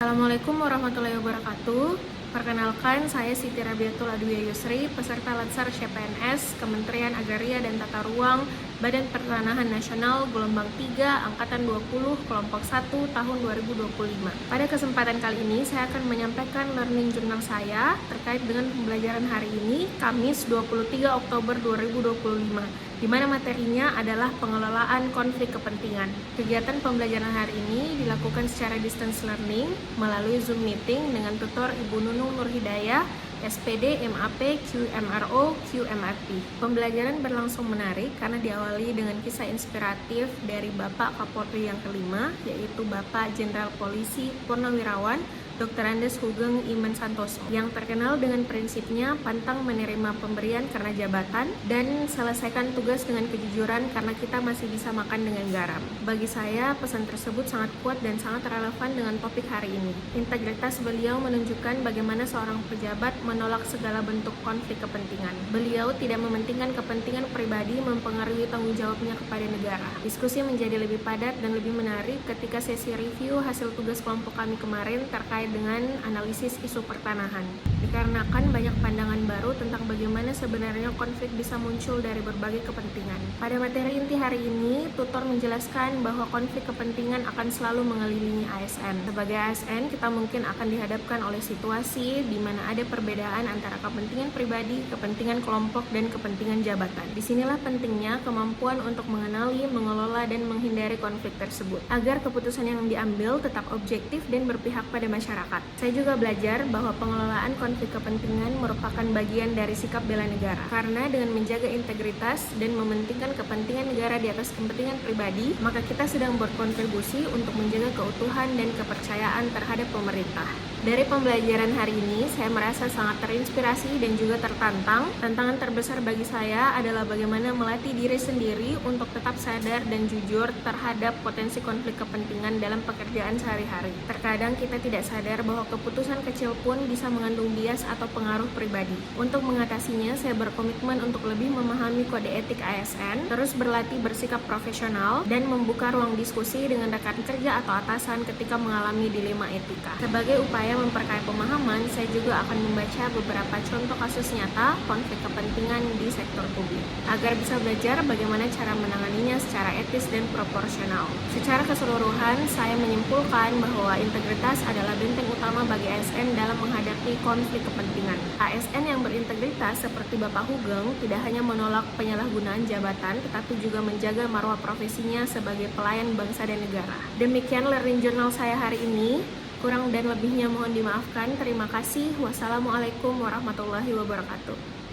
Assalamualaikum warahmatullahi wabarakatuh. Perkenalkan, saya Siti Rabiatul Adwiyah Yusri, peserta Latsar CPNS, Kementerian Agraria dan Tata Ruang, Badan Pertanahan Nasional, gelombang 3, Angkatan 20, kelompok 1, tahun 2025. Pada kesempatan kali ini, saya akan menyampaikan learning journal saya terkait dengan pembelajaran hari ini, Kamis 23 Oktober 2025, di mana materinya adalah pengelolaan konflik kepentingan. Kegiatan pembelajaran hari ini dilakukan secara distance learning melalui Zoom meeting dengan tutor Ibu Nunung Nurhidayah, SPD, MAP, QMRO, QMRP. Pembelajaran berlangsung menarik karena diawali dengan kisah inspiratif dari Bapak Kapolri yang kelima, yaitu Bapak Jenderal Polisi Purnawirawan Dr. Andes Sugeng Iman Santoso, yang terkenal dengan prinsipnya pantang menerima pemberian karena jabatan dan selesaikan tugas dengan kejujuran karena kita masih bisa makan dengan garam. Bagi saya, pesan tersebut sangat kuat dan sangat relevan dengan topik hari ini. Integritas beliau menunjukkan bagaimana seorang pejabat menolak segala bentuk konflik kepentingan. Beliau tidak mementingkan kepentingan pribadi mempengaruhi tanggung jawabnya kepada negara. Diskusi menjadi lebih padat dan lebih menarik ketika sesi review hasil tugas kelompok kami kemarin terkait dengan analisis isu pertanahan. Dikarenakan banyak pandangan baru tentang bagaimana sebenarnya konflik bisa muncul dari berbagai kepentingan. Pada materi inti hari ini, tutor menjelaskan bahwa konflik kepentingan akan selalu mengelilingi ASN. Sebagai ASN, kita mungkin akan dihadapkan oleh situasi di mana ada perbedaan antara kepentingan pribadi, kepentingan kelompok, dan kepentingan jabatan. Disinilah pentingnya kemampuan untuk mengenali, mengelola, dan menghindari konflik tersebut, agar keputusan yang diambil tetap objektif dan berpihak pada masyarakat. Saya juga belajar bahwa pengelolaan konflik kepentingan merupakan bagian dari sikap bela negara, karena dengan menjaga integritas dan mementingkan kepentingan negara di atas kepentingan pribadi, maka kita sedang berkontribusi untuk menjaga keutuhan dan kepercayaan terhadap pemerintah. Dari pembelajaran hari ini, saya merasa sangat terinspirasi dan juga tertantang. Tantangan terbesar bagi saya adalah bagaimana melatih diri sendiri untuk tetap sadar dan jujur terhadap potensi konflik kepentingan dalam pekerjaan sehari-hari. Terkadang kita tidak sadar bahwa keputusan kecil pun bisa mengandung bias atau pengaruh pribadi. Untuk mengatasinya, saya berkomitmen untuk lebih memahami kode etik ASN, terus berlatih bersikap profesional, dan membuka ruang diskusi dengan rekan kerja atau atasan ketika mengalami dilema etika. Sebagai upaya memperkaya pemahaman, saya juga akan membaca beberapa contoh kasus nyata konflik kepentingan di sektor publik, agar bisa belajar bagaimana cara menanganinya secara etis dan proporsional. Secara keseluruhan, saya menyimpulkan bahwa integritas adalah benteng utama bagi ASN dalam menghadapi konflik kepentingan. ASN yang berintegritas seperti Bapak Hugeng tidak hanya menolak penyalahgunaan jabatan, tetapi juga menjaga marwah profesinya sebagai pelayan bangsa dan negara. Demikian learning journal saya hari ini. Kurang dan lebihnya mohon dimaafkan. Terima kasih. Wassalamualaikum warahmatullahi wabarakatuh.